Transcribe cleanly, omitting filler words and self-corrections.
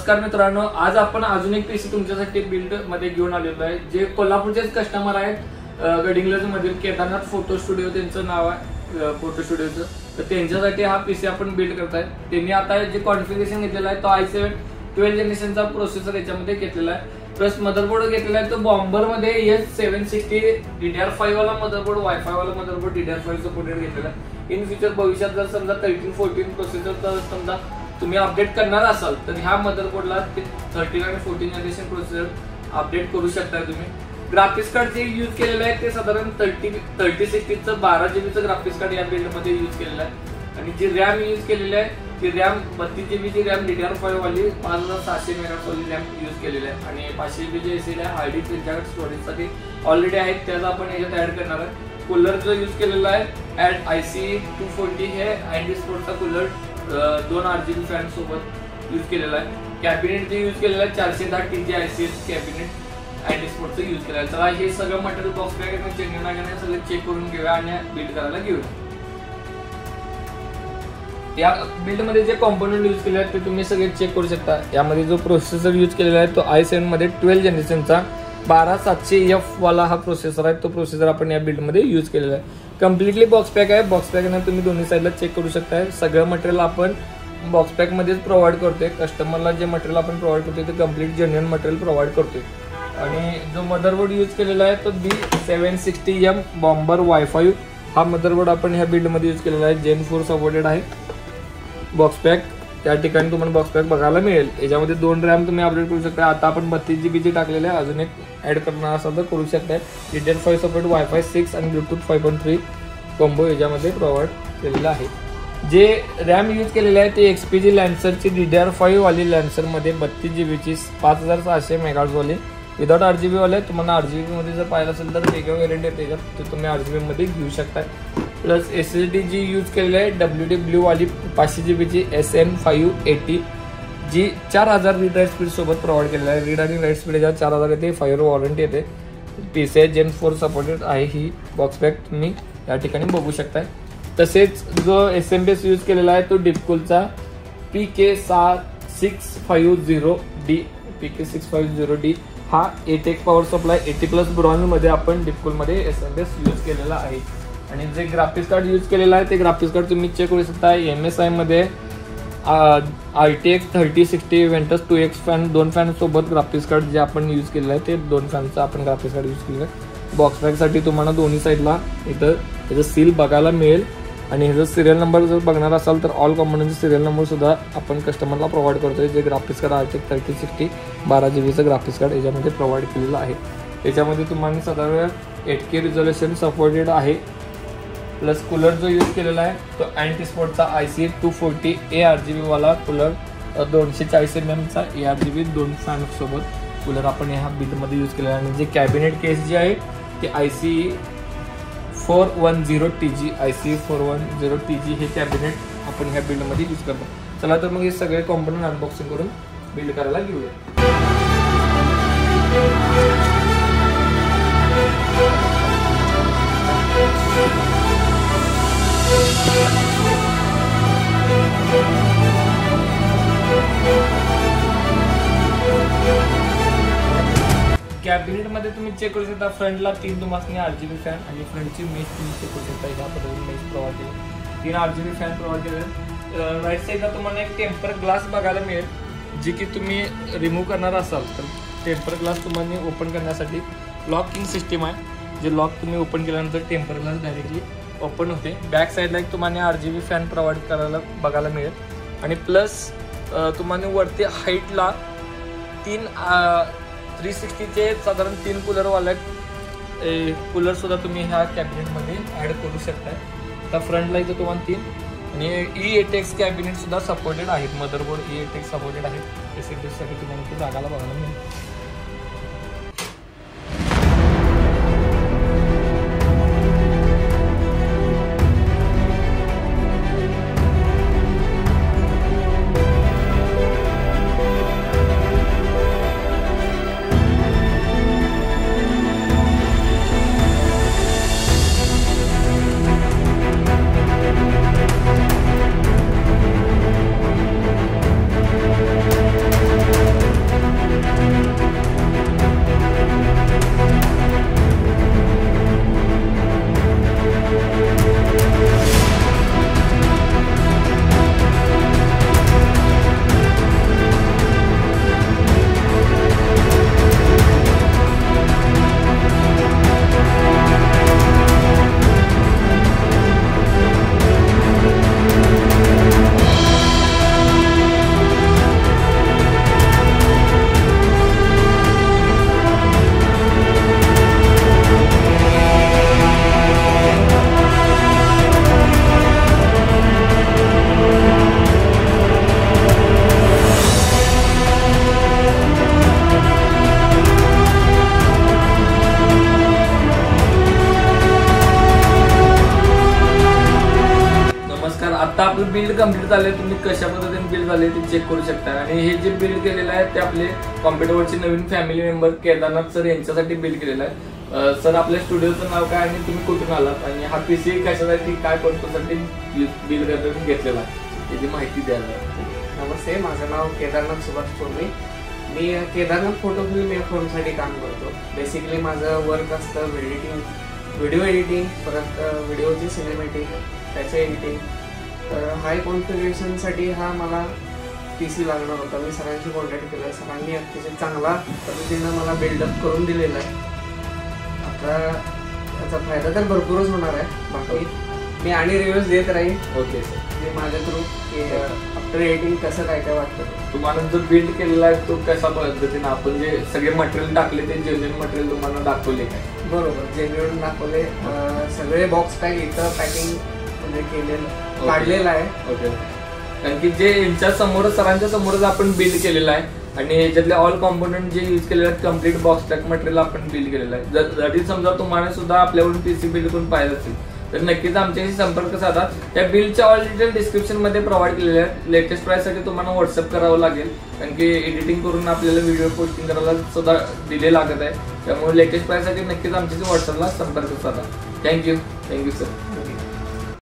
नमस्कार मित्रांनो, आज आपण अजून एक पीसी तुमच्यासाठी बिल्ड मध्ये घेऊन आलेलो आहे. जे कोल्हापूरचेच कस्टमर आहेत, गडिंग्लज मधील केदारनाथ फोटो स्टुडिओ त्यांचं नाव आहे फोटो स्टुडिओचं. तर त्यांच्यासाठी हा पीसी आपण बिल्ड करताय. त्यांनी आता जे कॉन्फिगरेशन घेतलेला आहे तो i7 12 जनरेशनचा प्रोसेसर याच्यामध्ये घेतलेला आहे. प्लस मदरबोर्ड घेतलेला आहे तो बॉम्बर मध्ये S760 DDR5 वाला मदरबोर्ड, वायफाय वाला मदरबोर्ड, DDR5 सपोर्टेड घेतलेला आहे. इन फ्युचर भविष्यात जर समजा 13-14 प्रोसेसर तर समजा तुम्ही अपडेट करणार असाल तर ह्या मदरबोर्डला 13 आणि 14 जनरेशन प्रोसेसर अपडेट करू शकता तुम्ही. ग्राफिक्स कार्ड जे यूज केलेलं आहे ते साधारण 3060चं 12 GB चं ग्राफिक्स कार्ड या बिल्ड मध्ये यूज केलेलं आहे. आणि जी रॅम यूज केलेली आहे ती रॅम 32 GB ची रॅम DDR5 वाली 5600 MHz वाली रॅम यूज केलेली आहे. आणि 500 GB ची एसएसडी आहे. हार्ड डिस्क त्यांच्याकडे स्टोरेजसाठी ऑलरेडी आहेत, त्याचा आपण याच्यात ऍड करणार आहे. कूलर जो यूज केलेला आहे IC240 हे अँटी स्पोर्टचा कूलर 2 RGB फॅन सोबत यूज केलेला आहे. कॅबिनेट जे यूज केलेलं आहे 410 TG ICS कॅबिनेट अँटी स्पोर्टचं यूज केलेलं आहे. चला हे सगळं मटेरियल बॉक्स पॅक चेंज नाही सगळं चेक करून घेऊया आणि बिल्ड करायला घेऊया. या बिल्ड मध्ये जे कॉम्पोनंट यूज केले आहेत ते तुम्ही सगळे चेक करू शकता. यामध्ये जो प्रोसेसर यूज केलेला आहे तो i7 मध्ये 12 जनरेशनचा 12700F वाला हा प्रोसेसर आहे. तो प्रोसेसर आपण या बिल्ड मध्ये यूज केलेला आहे. कम्प्लिटली बॉक्स पॅक आहे. बॉक्स पॅक ने तुम्ही दोन्ही साईडला चेक करू शकता. सगळं मटेरियल आपण बॉक्स पॅक मध्येच प्रोव्हाइड करतोय. कस्टमरला जे मटेरियल आपण प्रोव्हाइड करतोय ते कम्प्लीट जेन्युइन मटेरियल प्रोव्हाइड करतोय. आणि जो मदरबोर्ड यूज केलेला आहे तो B760M बॉम्बर वायफाय हा मदरबोर्ड आपण ह्या बिल्ड मध्ये यूज केलेला आहे. Gen 4 सपोर्टेड आहे. बॉक्स पॅक त्या ठिकाणी तुम्हाला बॉक्स पॅक बघायला मिळेल. याच्यामध्ये 2 रॅम तुम्ही अपडेट करू शकता. आता आपण 32 GB ची टाकलेले आहे. अजून एक ऍड करणार असाल तर करू शकता. DDR5 सपोर्ट, वायफाय 6 आणि ब्लूटूथ 5.3 कॉम्बो याच्यामध्ये प्रोव्हाइड केलेला आहे. जे रॅम यूज केलेले आहे ते XPG लॅन्सरची DDR5 वाली लॅन्सर मध्ये 32 GB ची 5600 MHz वाली विदाउट RGB वाले. तुम्हाला RGB मध्ये जर पाहिलं असेल तर वेगळं व्हेरियंट येते ते तुम्ही RGB मध्ये घेऊ शकता. प्लस SSD जी यूज केलेली आहे WD ब्ल्यू वाली 500 GB ची SN580 जी 4000 रीड राईट स्पीड सोबत प्रोव्हाइड केलेला आहे. रीड आणि राईट स्पीड याच्यात 4000 येते. 5 year वॉरंटी येते. PCI Gen 4 सपोर्टेड आहे. ही बॉक्स पॅक तुम्ही या ठिकाणी बघू शकताय. तसेच जो SMBS यूज केलेला आहे तो डिपकूलचा PK650D हा 8x पॉवर सप्लाय 80+ ब्रॉन्झ मध्ये आपण डिपकूल मध्ये SMBS यूज केलेला आहे. आणि जे ग्राफिक्स कार्ड यूज केलेलं आहे ते ग्राफिक्स कार्ड तुम्ही चेक करू शकता. MSI मध्ये RTX 3060 Ventus 2x fan 2 fan सोबत ग्राफिक्स कार्ड जे आपण यूज केलेलं आहे ते 2 फॅनचं आपण ग्राफिक्स कार्ड यूज केलेलं आहे. बॉक्स पॅक साठी तुम्हाला दोन्ही साईडला इथं त्याचं सील बघायला मिळेल. आणि ह्याचा सिरियल नंबर जर बघणार असाल तर ऑल कॉम्पोनंटचे सिरियल नंबर सुद्धा आपण कस्टमरला प्रोव्हाइड करतोय. जे ग्राफिक्स कार्ड RTX 3060 12 GB चं ग्राफिक्स कार्ड याच्यामध्ये प्रोव्हाइड केलेलं आहे. त्याच्यामध्ये तुम्हाला साधारण 8K रिझोल्युशन सपोर्टेड आहे. प्लस कूलर जो यूज केलेला आहे तो अँटी स्पोर्टचा IC240 ARGB वाला कूलर 240 mm चा ARGB 2 फॅन सोबत कूलर आपण ह्या बिल्ड मध्ये यूज केलेला आहे. आणि जे कॅबिनेट केस जे आहे ते IC410TG हे कॅबिनेट आपण ह्या बिल्ड मध्ये यूज करतो. चला तर मग हे सगळे कॉम्पोनंट अनबॉक्सिंग करून बिल्ड करायला घेऊया. कॅबिनेट मध्ये तुम्ही चेक करू शकता. फ्रंटला 3 तुम्हाला RGB फॅन आणि फ्रंटची मेश तुम्ही चेक करू शकता. ह्या पद्धतीने मेश प्रोव्हाइड केली. 3 RGB फॅन प्रोव्हाइड केले. राईट साईडला तुम्हाला एक टेम्पर ग्लास बघायला मिळेल. जी की तुम्ही रिमूव्ह करणार असाल तर टेम्पर ग्लास तुम्हाला ओपन करण्यासाठी लॉकिंग सिस्टीम आहे. जे लॉक तुम्ही ओपन केल्यानंतर टेम्पर ग्लास डायरेक्टली ओपन होते. बॅक साईडला एक तुम्हाला RGB फॅन प्रोव्हाइड करायला बघायला मिळेल. आणि प्लस तुम्हाला वरती हाईटला 360चे साधारण 3 कूलरवाले कूलर सुद्धा तुम्ही ह्या कॅबिनेटमध्ये ॲड करू शकता. आता फ्रंटला इथं तुम्हाला 3 आणि E8X कॅबिनेट सुद्धा सपोर्टेड आहेत. मदरबोर्ड E8X सपोर्टेड आहेत. SSDसाठी तुम्हाला ते जागाला बघायला मिळेल. तुमचं बिल्ड कम्प्लीट झालंय, तुम्ही कशा पद्धतीने बिल्ड झाले ते चेक करू शकता. आणि हे जे बिल्ड केलेलं आहे ते आपले कॉम्प्युटरवरचे नवीन फॅमिली मेंबर केदारनाथ सर यांच्यासाठी बिल्ड केलेलं आहे. सर, आपल्या स्टुडिओचं नाव काय आणि तुम्ही कुठून आलात आणि हा पीसी कशासाठी काय पर्पजसाठी बिल्ड करून घेतलेला आहे याची माहिती द्यायला. नमस्ते, माझं नाव केदारनाथ सुभाष चौधरी. मी केदारनाथ फोटो फिल्म या फर्मसाठी काम करतो. बेसिकली माझं वर्क असतं व्हिडिओ एडिटिंग, परत व्हिडिओची सिनेमॅटिक, त्याचे एडिटिंग. तर हाय कॉन्फिगरेशनसाठी हा मला PC लागणार होता. मी सरांशी कॉन्टॅक्ट केला, सरांनी अतिशय चांगला पद्धतीनं मला बिल्डअप करून दिलेला आहे. आता त्याचा फायदा तर भरपूरच होणार आहे. बाकी मी आणि रिव्ह्यूज देत राहील. ओके सर, ते माझ्या थ्रू की आफ्टर एडिटिंग कसं काय काय वाटतं. तुम्हाला जो बिल्ड केलेला आहे तो कशा पद्धतीने आपण जे सगळे मटेरियल टाकले ते जेन्युइन मटेरियल तुम्हाला दाखवले काय? बरोबर, जेन्युइन दाखवले. सगळे बॉक्स पॅक इथं पॅकिंग म्हणजे केलेलं काढलेलं आहे. ओके, कारण की जे यांच्या समोर सरांच्या समोरच आपण बिल्ड केलेलं आहे आणि याच्यातले ऑल कॉम्पोनंट जे यूज केलेले आहेत कम्प्लीट बॉक्स पॅक मटेरियल आपण बिल्ड केलेलं आहे. जरी समजा तुम्हाला सुद्धा आपल्याकडून PC बिल्ड करून पाहिजे असेल तर नक्कीच आमच्याशी संपर्क साधा. त्या बिलच्या ऑल डिटेल डिस्क्रिप्शन मध्ये प्रोव्हाइड केलेले आहेत. लेटेस्ट प्राइससाठी तुम्हाला व्हॉट्सअप करावं लागेल, कारण की एडिटिंग करून आपल्याला व्हिडिओ पोस्टिंग करायला सुद्धा डिले लागत आहे. त्यामुळे लेटेस्ट प्राइससाठी नक्कीच आमच्याशी व्हॉट्सअपला संपर्क साधा. Thank you sir.